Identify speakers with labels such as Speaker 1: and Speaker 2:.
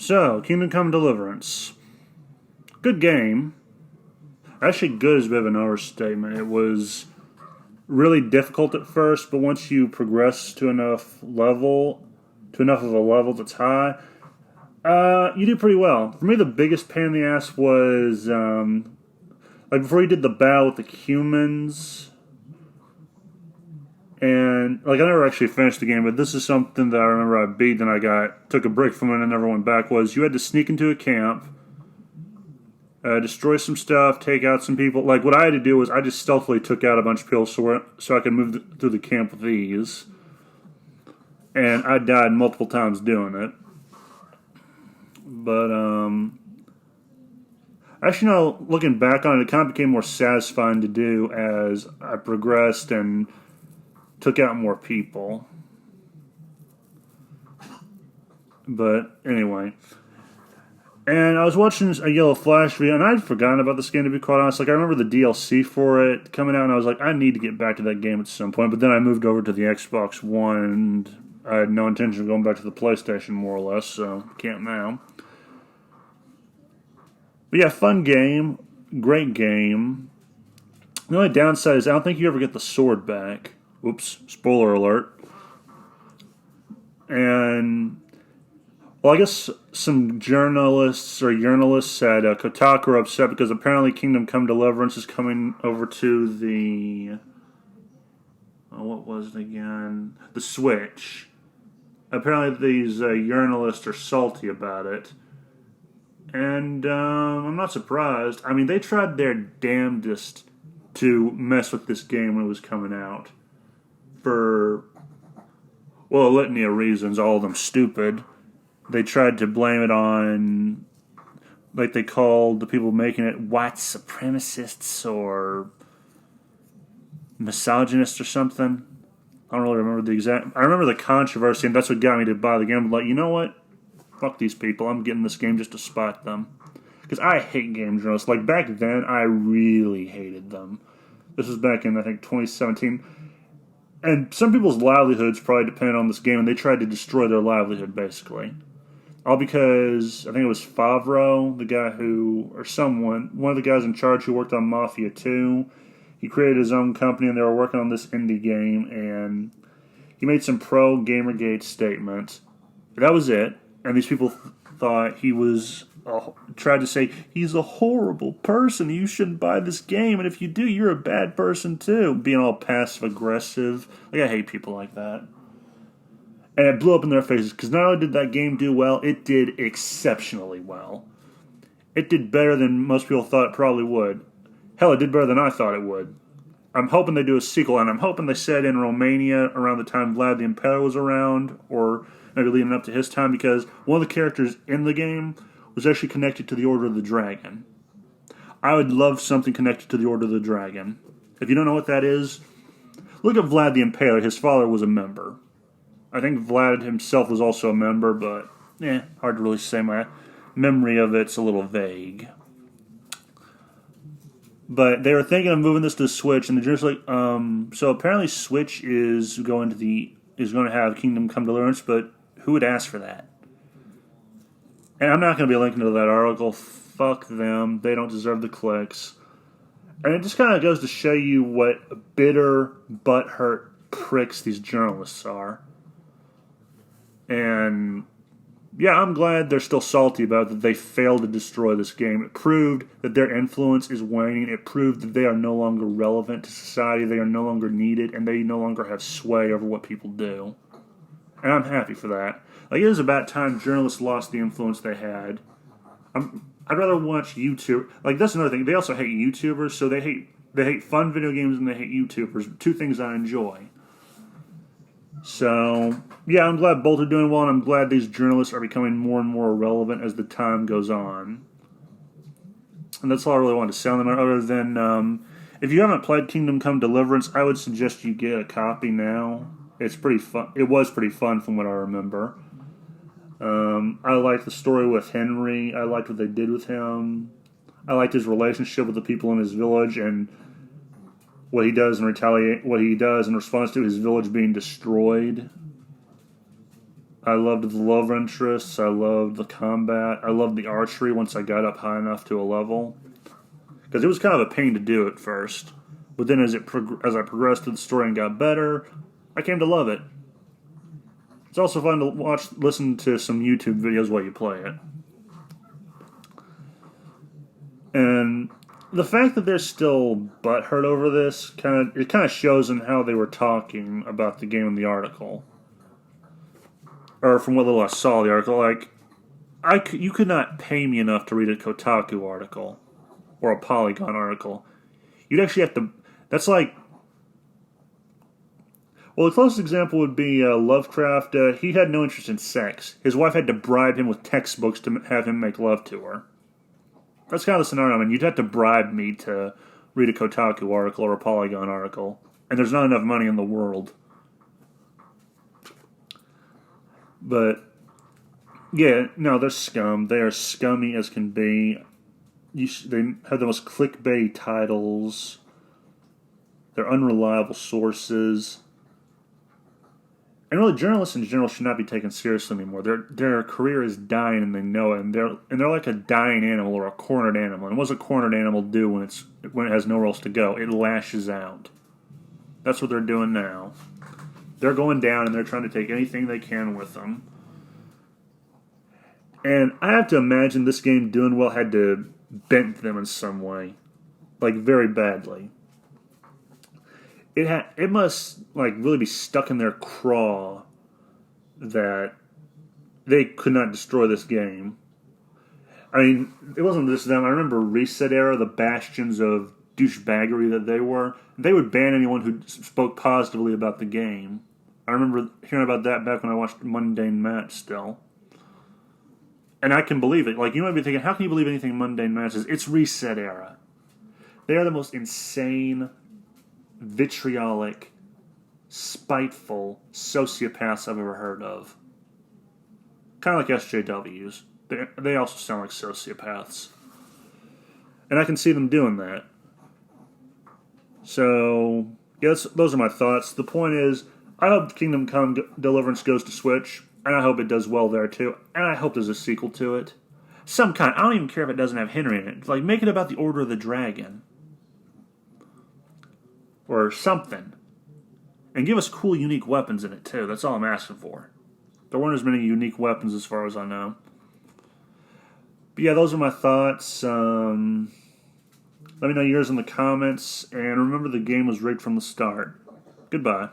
Speaker 1: So, Kingdom Come Deliverance. Good game. Actually, good is a bit of an overstatement. It was really difficult at first, but once you progress to enough of a level that's high, you do pretty well. For me, the biggest pain in the ass was like before you did the battle with the humans. And like I never actually finished the game, but this is something that I remember I beat, then I took a break from it and never went back. Was you had to sneak into a camp, destroy some stuff, take out some people. Like what I had to do was I just stealthily took out a bunch of people so I could move through the camp with ease. And I died multiple times doing it. But actually, no. Looking back on it, it kind of became more satisfying to do as I progressed and took out more people. But anyway. And I was watching a Yellow Flash video, and I'd forgotten about this game, to be quite honest. Like, I remember the DLC for it coming out, and I was like, I need to get back to that game at some point. But then I moved over to the Xbox One, and I had no intention of going back to the PlayStation, more or less, so can't now. But yeah, fun game. Great game. The only downside is I don't think you ever get the sword back. Oops, spoiler alert. And, well, I guess some journalists said Kotaku are upset because apparently Kingdom Come Deliverance is coming over to the, what was it again? The Switch. Apparently these journalists are salty about it. And I'm not surprised. I mean, they tried their damnedest to mess with this game when it was coming out. For, well, a litany of reasons, all of them stupid. They tried to blame it on, like they called the people making it white supremacists or misogynists or something. I don't really remember the exact. I remember the controversy, and that's what got me to buy the game. I'm like, you know what? Fuck these people. I'm getting this game just to spite them. Because I hate game journalists. Like, back then, I really hated them. This was back in, I think, 2017. And some people's livelihoods probably depended on this game, and they tried to destroy their livelihood, basically. All because, I think it was Favreau, the guy one of the guys in charge who worked on Mafia 2. He created his own company, and they were working on this indie game, and he made some pro-Gamergate statements. That was it. And these people thought he was, tried to say, he's a horrible person, you shouldn't buy this game, and if you do, you're a bad person too. Being all passive-aggressive. Like, I hate people like that. And it blew up in their faces, because not only did that game do well, it did exceptionally well. It did better than most people thought it probably would. Hell, it did better than I thought it would. I'm hoping they do a sequel, and I'm hoping they set in Romania around the time Vlad the Impaler was around, or maybe leading up to his time, because one of the characters in the game was actually connected to the Order of the Dragon. I would love something connected to the Order of the Dragon. If you don't know what that is, look at Vlad the Impaler. His father was a member. I think Vlad himself was also a member, but hard to really say. My memory of it's a little vague. But they were thinking of moving this to Switch, and they're just like, so apparently Switch is going to have Kingdom Come Deliverance, but who would ask for that? And I'm not going to be linking to that article. Fuck them. They don't deserve the clicks. And it just kind of goes to show you what bitter, butthurt pricks these journalists are. And yeah, I'm glad they're still salty about it, that they failed to destroy this game. It proved that their influence is waning. It proved that they are no longer relevant to society. They are no longer needed, and they no longer have sway over what people do. And I'm happy for that. Like, it was about time journalists lost the influence they had. I'd rather watch YouTube. Like, that's another thing. They also hate YouTubers, so they hate fun video games and they hate YouTubers. Two things I enjoy. So, yeah, I'm glad both are doing well, and I'm glad these journalists are becoming more and more relevant as the time goes on. And that's all I really wanted to say on them, other than, if you haven't played Kingdom Come Deliverance, I would suggest you get a copy now. It's pretty fun. It was pretty fun from what I remember. I liked the story with Henry. I liked what they did with him. I liked his relationship with the people in his village, and what he does in response to his village being destroyed. I loved the love interests. I loved the combat. I loved the archery once I got up high enough to a level. Because it was kind of a pain to do at first. But then as I progressed through the story and got better, I came to love it. It's also fun to listen to some YouTube videos while you play it. And the fact that they're still butthurt over this kind of shows in how they were talking about the game in the article, or from what little I saw of the article. Like, you could not pay me enough to read a Kotaku article or a Polygon article. You'd actually have to. That's like. Well, the closest example would be Lovecraft. He had no interest in sex. His wife had to bribe him with textbooks to have him make love to her. That's kind of the scenario. I mean, you'd have to bribe me to read a Kotaku article or a Polygon article, and there's not enough money in the world. But, yeah, no, they're scum. They are scummy as can be. They have the most clickbait titles. They're unreliable sources. And really, journalists in general should not be taken seriously anymore. Their career is dying, and they know it. And they're like a dying animal or a cornered animal. And what does a cornered animal do when it has nowhere else to go? It lashes out. That's what they're doing now. They're going down, and they're trying to take anything they can with them. And I have to imagine this game doing well had to bent them in some way, like very badly. It must like really be stuck in their craw that they could not destroy this game. I mean, it wasn't just them. I remember Reset Era, the bastions of douchebaggery that they were. They would ban anyone who spoke positively about the game. I remember hearing about that back when I watched Mundane Match still. And I can believe it. Like, you might be thinking, how can you believe anything Mundane Match is? It's Reset Era. They are the most insane, vitriolic, spiteful sociopaths I've ever heard of. Kind of like SJWs. They also sound like sociopaths. And I can see them doing that. So, yeah, those are my thoughts. The point is, I hope Kingdom Come Deliverance goes to Switch, and I hope it does well there too, and I hope there's a sequel to it. Some kind. I don't even care if it doesn't have Henry in it. Like, make it about the Order of the Dragon. Or something. And give us cool, unique weapons in it, too. That's all I'm asking for. There weren't as many unique weapons as far as I know. But yeah, those are my thoughts. Let me know yours in the comments. And remember, the game was rigged from the start. Goodbye.